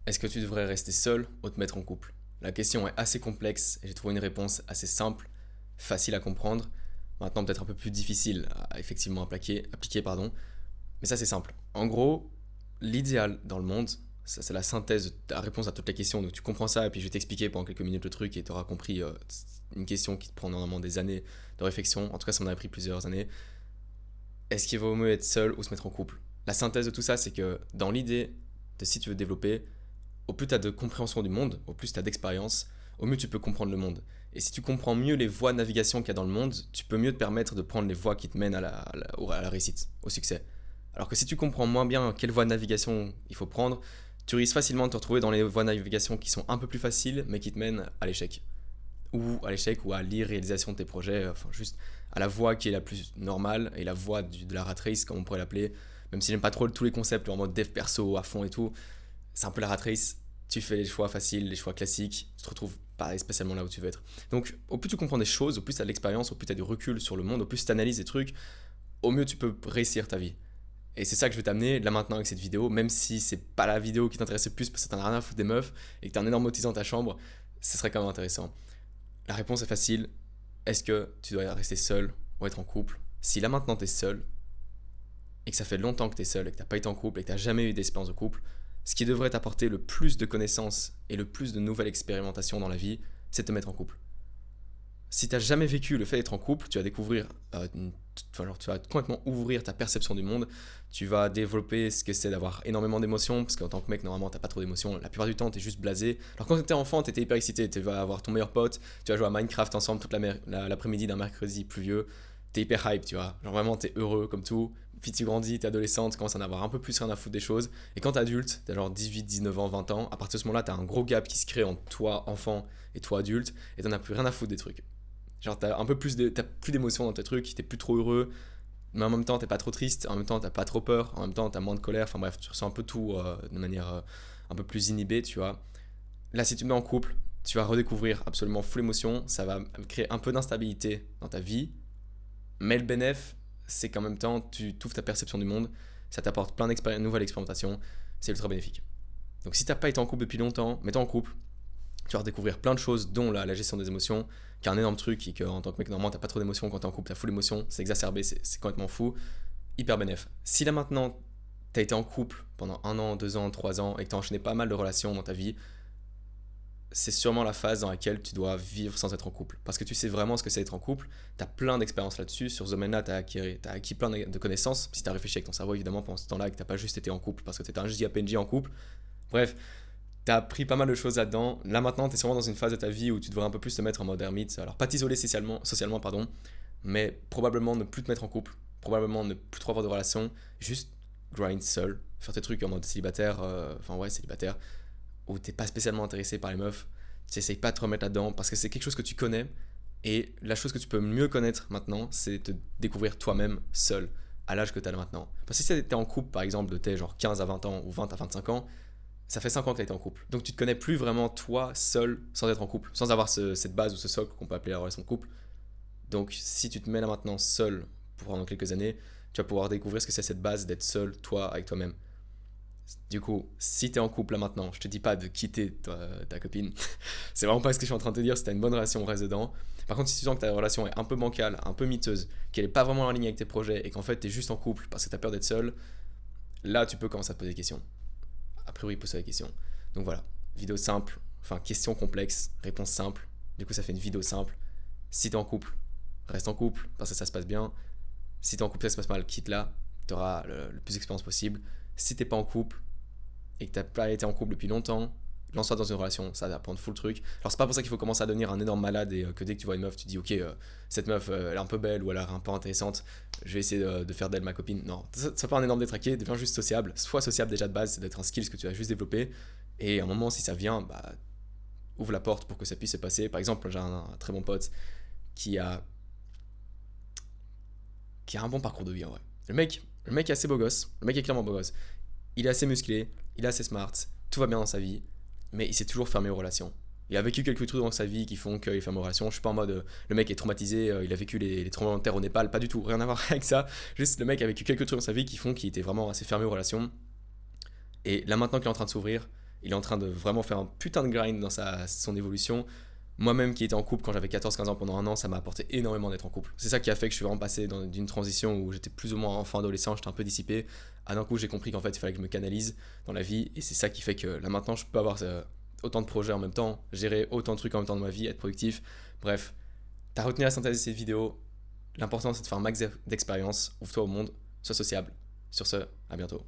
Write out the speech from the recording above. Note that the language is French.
Est-ce que tu devrais rester seul ou te mettre en couple? La question est assez complexe et j'ai trouvé une réponse assez simple, facile à comprendre, maintenant peut-être un peu plus difficile à effectivement appliquer, pardon. Mais ça c'est simple. En gros, l'idéal dans le monde, ça c'est la synthèse de ta réponse à toutes les questions. Donc tu comprends ça et puis je vais t'expliquer pendant quelques minutes le truc et tu auras compris une question qui te prend normalement des années de réflexion. En tout cas ça m'en a pris plusieurs années. Est-ce qu'il vaut mieux être seul ou se mettre en couple? La synthèse de tout ça c'est que dans l'idée de si tu veux développer, au plus tu as de compréhension du monde, au plus tu as d'expérience, au mieux tu peux comprendre le monde. Et si tu comprends mieux les voies de navigation qu'il y a dans le monde, tu peux mieux te permettre de prendre les voies qui te mènent à la réussite, au succès. Alors que si tu comprends moins bien quelle voie de navigation il faut prendre, tu risques facilement de te retrouver dans les voies de navigation qui sont un peu plus faciles, mais qui te mènent à l'échec. Ou à l'échec, ou à l'irréalisation de tes projets, enfin juste à la voie qui est la plus normale, et la voie de la rat race, comme on pourrait l'appeler. Même si j'aime pas trop tous les concepts en mode dev perso à fond et tout, c'est un peu la rat race. Tu fais les choix faciles, les choix classiques, tu te retrouves pas spécialement là où tu veux être. Donc, au plus tu comprends des choses, au plus tu as de l'expérience, au plus tu as du recul sur le monde, au plus tu analyses des trucs, au mieux tu peux réussir ta vie. Et c'est ça que je vais t'amener là maintenant avec cette vidéo, même si c'est pas la vidéo qui t'intéresse le plus parce que t'en as rien à foutre des meufs et que t'as un énorme motif dans ta chambre, ce serait quand même intéressant. La réponse est facile. Est-ce que tu dois rester seul ou être en couple? Si là maintenant t'es seul et que ça fait longtemps que t'es seul et que t'as pas été en couple et que t'as jamais eu d'expérience de couple, ce qui devrait t'apporter le plus de connaissances et le plus de nouvelles expérimentations dans la vie, c'est de te mettre en couple. Si tu n'as jamais vécu le fait d'être en couple, tu vas découvrir, tu vas complètement ouvrir ta perception du monde. Tu vas développer ce que c'est d'avoir énormément d'émotions, parce qu'en tant que mec, normalement, t'as pas trop d'émotions. La plupart du temps, t'es juste blasé. Alors quand t'étais enfant, t'étais hyper excité. Tu vas avoir ton meilleur pote, tu vas jouer à Minecraft ensemble toute l'après-midi d'un mercredi pluvieux. T'es hyper hype, tu vois. Genre vraiment, t'es heureux comme tout. Puis tu grandis, t'es adolescent, tu commences à en avoir un peu plus rien à foutre des choses. Et quand t'es adulte, t'as genre 18, 19 ans, 20 ans, à partir de ce moment-là, t'as un gros gap qui se crée entre toi, enfant, et toi, adulte, et t'en as plus rien à foutre des trucs. Genre, t'as plus d'émotions dans tes trucs, t'es plus trop heureux, mais en même temps, t'es pas trop triste, en même temps, t'as pas trop peur, en même temps, t'as moins de colère. Enfin bref, tu ressens un peu tout de manière un peu plus inhibée, tu vois. Là, si tu te mets en couple, tu vas redécouvrir absolument full émotion, ça va créer un peu d'instabilité dans ta vie, mais le bénéfice, c'est qu'en même temps, tu t'ouvres ta perception du monde, ça t'apporte plein de nouvelles expérimentations, c'est ultra bénéfique. Donc si t'as pas été en couple depuis longtemps, mets-toi en couple, tu vas redécouvrir plein de choses, dont la gestion des émotions, qui est un énorme truc et que en tant que mec, normalement, t'as pas trop d'émotions, quand t'es en couple, t'as full émotion, c'est exacerbé, c'est complètement fou, hyper bénéf. Si là maintenant, t'as été en couple pendant 1 an, 2 ans, 3 ans et que t'as enchaîné pas mal de relations dans ta vie, c'est sûrement la phase dans laquelle tu dois vivre sans être en couple. Parce que tu sais vraiment ce que c'est être en couple, t'as plein d'expériences là-dessus, sur ce domaine-là, t'as acquis plein de connaissances, si t'as réfléchi avec ton cerveau évidemment pendant ce temps-là, et que t'as pas juste été en couple parce que t'étais un JPNJ en couple. Bref, t'as appris pas mal de choses là-dedans. Là maintenant, t'es sûrement dans une phase de ta vie où tu devrais un peu plus te mettre en mode ermite. Alors pas t'isoler socialement, pardon, mais probablement ne plus te mettre en couple, probablement ne plus trop avoir de relations, juste grind seul, faire tes trucs en mode célibataire, célibataire, où t'es pas spécialement intéressé par les meufs, tu essayes pas de te remettre là-dedans parce que c'est quelque chose que tu connais. Et la chose que tu peux mieux connaître maintenant, c'est te découvrir toi-même seul à l'âge que tu as maintenant. Parce que si t'es en couple, par exemple, de tes genre 15 à 20 ans ou 20 à 25 ans, ça fait 5 ans que tu as été en couple. Donc tu te connais plus vraiment toi seul sans être en couple, sans avoir cette base ou ce socle qu'on peut appeler la relation de couple. Donc si tu te mets là maintenant seul pendant quelques années, tu vas pouvoir découvrir ce que c'est cette base d'être seul, toi, avec toi-même. Du coup, si t'es en couple là maintenant, je te dis pas de quitter ta copine. C'est vraiment pas ce que je suis en train de te dire. Si t'as une bonne relation, reste dedans. Par contre, si tu sens que ta relation est un peu bancale, un peu miteuse, qu'elle est pas vraiment en ligne avec tes projets et qu'en fait t'es juste en couple parce que t'as peur d'être seul, là tu peux commencer à te poser des questions. A priori, pose-toi des questions. Donc voilà, vidéo simple, enfin question complexe, réponse simple. Du coup, ça fait une vidéo simple. Si t'es en couple, reste en couple parce que ça se passe bien. Si t'es en couple, ça se passe mal, quitte là. T'auras le plus d'expérience possible. Si t'es pas en couple et que t'as pas été en couple depuis longtemps, lance-toi dans une relation, ça va prendre full truc. Alors c'est pas pour ça qu'il faut commencer à devenir un énorme malade et que dès que tu vois une meuf, tu dis ok, cette meuf elle est un peu belle ou elle est un peu intéressante, je vais essayer de faire d'elle ma copine. Non, ça pas un énorme détraqué, deviens juste sociable. Sois sociable déjà de base, c'est d'être un skill que tu as juste développé. Et à un moment, si ça vient, bah ouvre la porte pour que ça puisse se passer. Par exemple, j'ai un très bon pote qui a qui a un bon parcours de vie en vrai. Le mec est assez beau gosse, le mec est clairement beau gosse. Il est assez musclé, il est assez smart, tout va bien dans sa vie, mais il s'est toujours fermé aux relations. Il a vécu quelques trucs dans sa vie qui font qu'il est fermé aux relations. Je suis pas en mode le mec est traumatisé, il a vécu les tremblements de terre au Népal, pas du tout, rien à voir avec ça. Juste le mec a vécu quelques trucs dans sa vie qui font qu'il était vraiment assez fermé aux relations. Et là maintenant qu'il est en train de s'ouvrir, Il est en train de vraiment faire un putain de grind dans son évolution. Moi-même qui étais en couple quand j'avais 14-15 ans pendant un an, ça m'a apporté énormément d'être en couple. C'est ça qui a fait que je suis vraiment passé d'une transition où j'étais plus ou moins enfant, adolescent, j'étais un peu dissipé. À d'un coup, j'ai compris qu'en fait, il fallait que je me canalise dans la vie. Et c'est ça qui fait que là maintenant, je peux avoir autant de projets en même temps, gérer autant de trucs en même temps dans ma vie, être productif. Bref, t'as retenu la synthèse de cette vidéo. L'important, c'est de faire un max d'expérience. Ouvre-toi au monde, sois sociable. Sur ce, à bientôt.